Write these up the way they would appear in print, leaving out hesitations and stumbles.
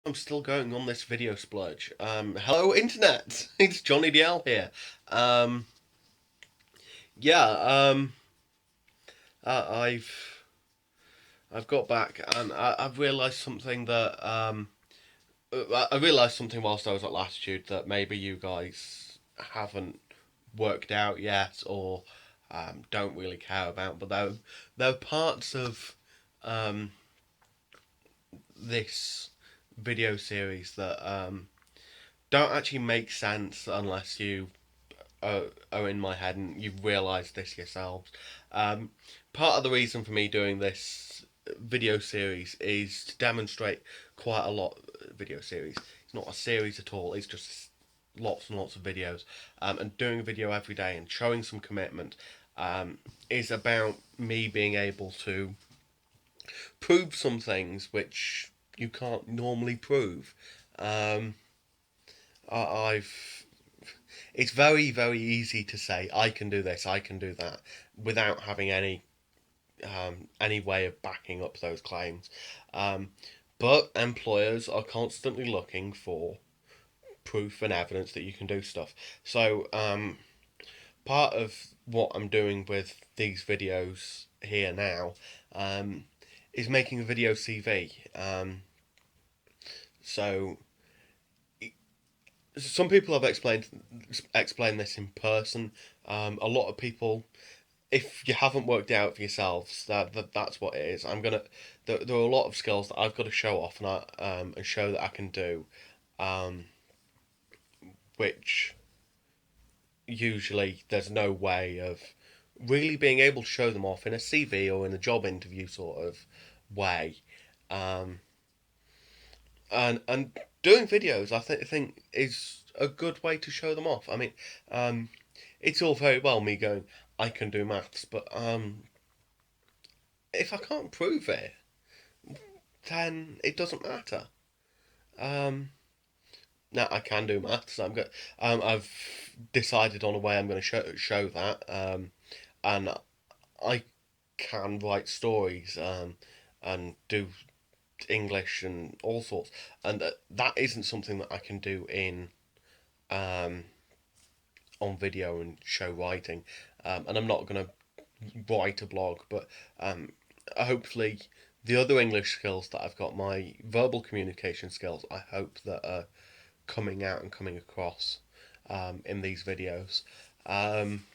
I'm still going on this video splurge. Hello internet, it's Johnny DL here. Um, yeah, I've got back and I've realised something that I realised something whilst I was at Latitude that maybe you guys haven't worked out yet or don't really care about. But there are parts of um, this video series that don't actually make sense unless you are in my head and you've realised this yourselves. Um, Part of the reason for me doing this video series is to demonstrate quite a lot. Video series. It's not a series at all. It's just lots and lots of videos. And doing a video every day and showing some commitment is about me being able to prove some things which you can't normally prove. Um, I've it's very easy to say I can do this, I can do that, without having any way of backing up those claims. Um, but employers are constantly looking for proof and evidence that you can do stuff. So part of what I'm doing with these videos here now um, is making a video CV. So some people have explained this in person. A lot of people, if you haven't worked out for yourselves that's what it is. There are a lot of skills that I've got to show off and show that I can do, um, which usually there's no way of really being able to show them off in a CV or in a job interview sort of way. Um, and doing videos, think is a good way to show them off. I mean, um, it's all very well me going, I can do maths, but if I can't prove it, then it doesn't matter. Um, Now I can do maths. I've decided on a way I'm going to show that, and I can write stories and do English and all sorts, and that isn't something that I can do in um, on video and show writing. And I'm not going to write a blog, but um, hopefully the other English skills that I've got, my verbal communication skills, I hope that are coming out and coming across in these videos. Um,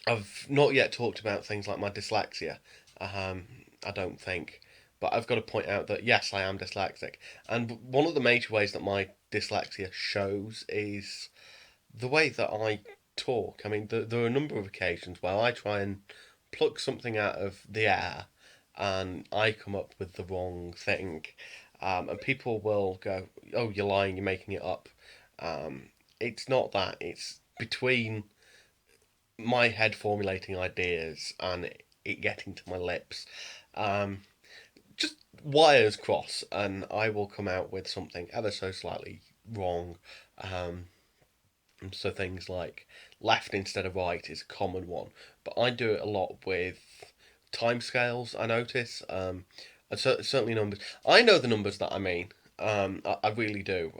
I've not yet talked about things like my dyslexia. Um, I don't think, but I've got to point out that yes, I am dyslexic, and one of the major ways that my dyslexia shows is the way that I talk. I mean, there are a number of occasions where I try and pluck something out of the air and I come up with the wrong thing. And people will go, "Oh, you're lying, you're making it up." It's not that, it's between my head formulating ideas and it getting to my lips. Um, just wires cross, and I will come out with something ever so slightly wrong. Um, So things like left instead of right is a common one, but I do it a lot with timescales. I notice, and certainly numbers. I know the numbers that I mean. I really do.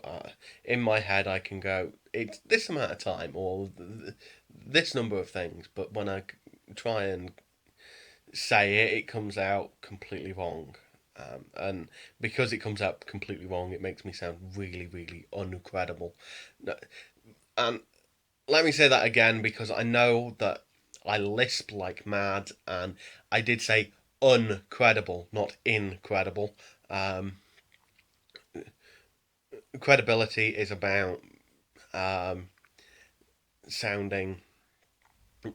In my head, I can go, it's this amount of time or this number of things, but when I try and say it, it comes out completely wrong. And because it comes out completely wrong, it makes me sound really uncredible. No, and let me say that again because I know that I lisp like mad, and I did say uncredible, not incredible. Um, Credibility is about um, sounding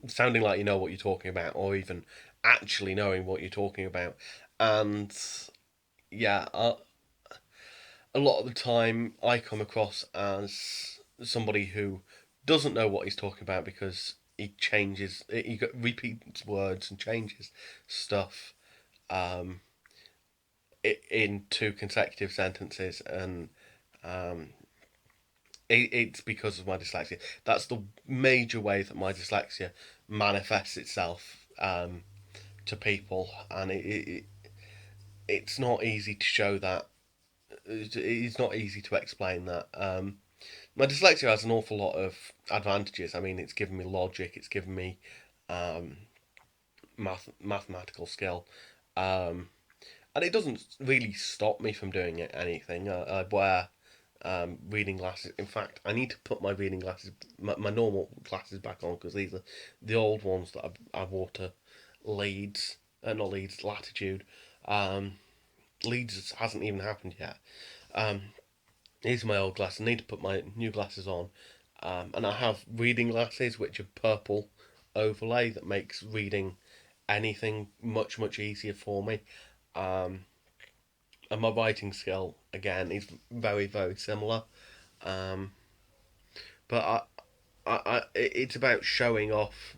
sounding like you know what you're talking about, or even actually knowing what you're talking about. And yeah, a lot of the time I come across as somebody who doesn't know what he's talking about because he repeats words and changes stuff um, in two consecutive sentences, and um, it's because of my dyslexia. That's the major way that my dyslexia manifests itself to people, and it's not easy to show that it's not easy to explain that. My dyslexia has an awful lot of advantages. I mean, it's given me logic, it's given me um, mathematical skill, um, and it doesn't really stop me from doing anything. I wear reading glasses. In fact, I need to put my reading glasses, my normal glasses back on because these are the old ones that I wore to Leeds, not Leeds, Latitude. Um, Leeds hasn't even happened yet. Um, these are my old glasses. I need to put my new glasses on. And I have reading glasses which are purple overlay that makes reading anything much, much easier for me. Um, and my writing skill, again, is very, very similar. Um, but it's about showing off.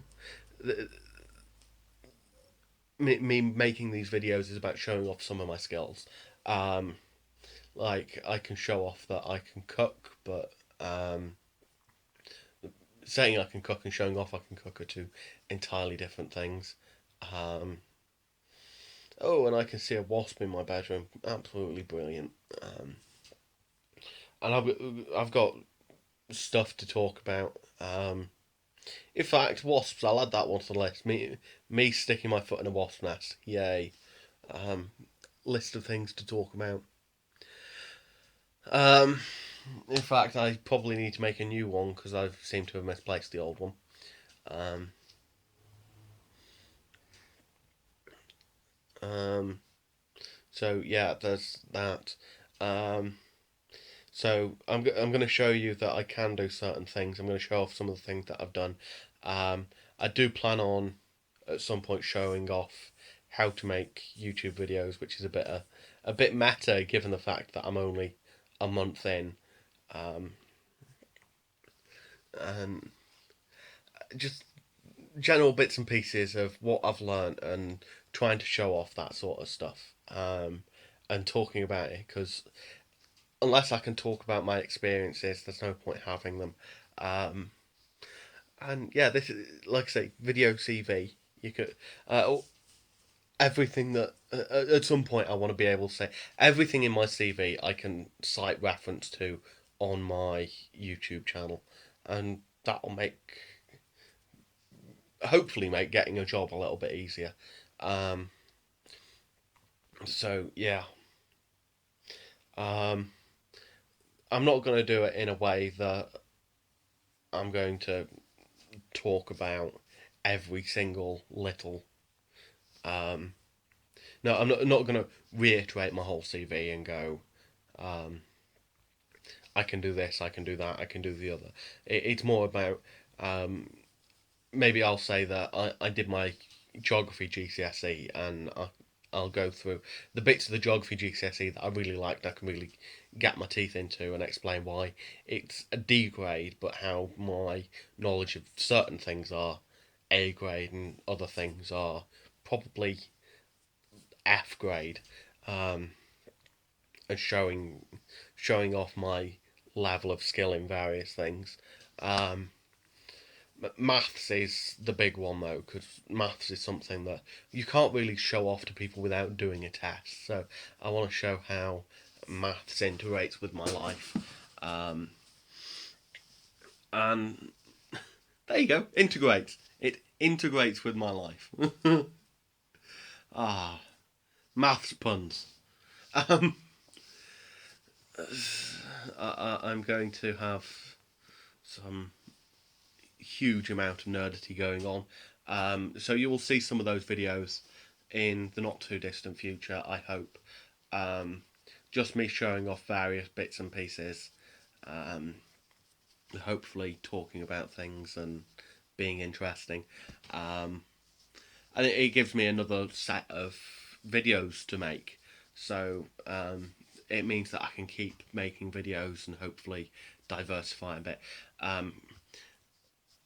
Me making these videos is about showing off some of my skills. Um, like, I can show off that I can cook, but saying I can cook and showing off I can cook are two entirely different things. Um, oh, and I can see a wasp in my bedroom. Absolutely brilliant. Um, and I've got stuff to talk about. In fact, wasps. I'll add that one to the list. Me sticking my foot in a wasp nest. Yay. Um, list of things to talk about. Um, in fact, I probably need to make a new one because I seem to have misplaced the old one. Um, um, so yeah, there's that. Um, so I'm going to show you that I can do certain things. I'm going to show off some of the things that I've done. Um, I do plan on at some point showing off how to make YouTube videos, which is a bit meta given the fact that I'm only a month in. Um, and just general bits and pieces of what I've learned and trying to show off that sort of stuff. And talking about it because unless I can talk about my experiences, there's no point having them. Um, and yeah, this is like I say, video CV. You could everything that at some point I want to be able to say everything in my CV I can cite reference to on my YouTube channel, and that'll make hopefully make getting a job a little bit easier. Um, so yeah, um, I'm not going to do it in a way that I'm going to talk about every single little. Um, no, I'm not going to reiterate my whole CV and go, um, I can do this, I can do that, I can do the other. It's more about um, maybe I'll say that I did my geography GCSE and I'll go through the bits of the geography GCSE that I really liked, I can really get my teeth into and explain why it's a D grade, but how my knowledge of certain things are A grade and other things are probably F grade, um, and showing off my level of skill in various things. Um, Maths is the big one though, because maths is something that you can't really show off to people without doing a test. So I want to show how maths integrates with my life. Um, and there you go, integrates. It integrates with my life. Ah, maths puns. Um, I'm going to have some huge amount of nerdity going on. So you will see some of those videos in the not too distant future, I hope. Um, just me showing off various bits and pieces, um, hopefully talking about things and being interesting. Um, and it gives me another set of videos to make. So it means that I can keep making videos and hopefully diversify a bit. Um,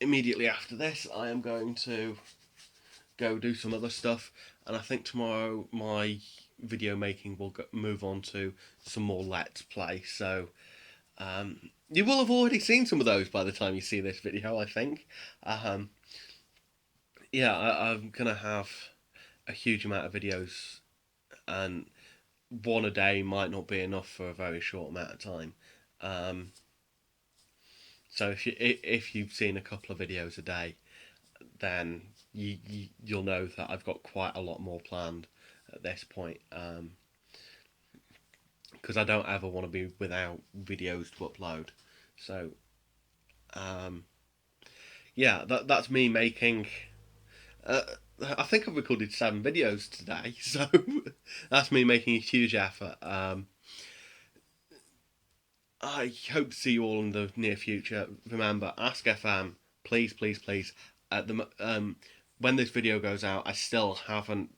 Immediately after this, I am going to go do some other stuff, and I think tomorrow my video making will move on to some more Let's Play. So you will have already seen some of those by the time you see this video, I think. Um, yeah, I'm gonna have a huge amount of videos, and one a day might not be enough for a very short amount of time. Um, so if you've seen a couple of videos a day, then you'll know that I've got quite a lot more planned at this point. Because I don't ever want to be without videos to upload. So um, yeah, that's me making. Uh, I think I've recorded 7 videos today, so that's me making a huge effort. I hope to see you all in the near future. Remember, Ask FM, please, please, please. When this video goes out, I still haven't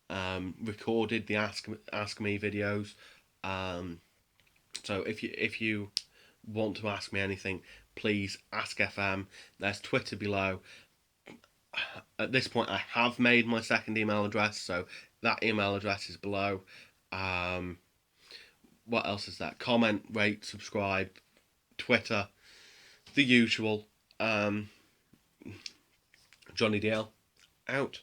recorded the Ask Me videos. Um, so if you want to ask me anything, please ask FM. There's Twitter below. At this point, I have made my second email address, so that email address is below. Um, what else is that? Comment, rate, subscribe, Twitter, the usual. Johnny DL out.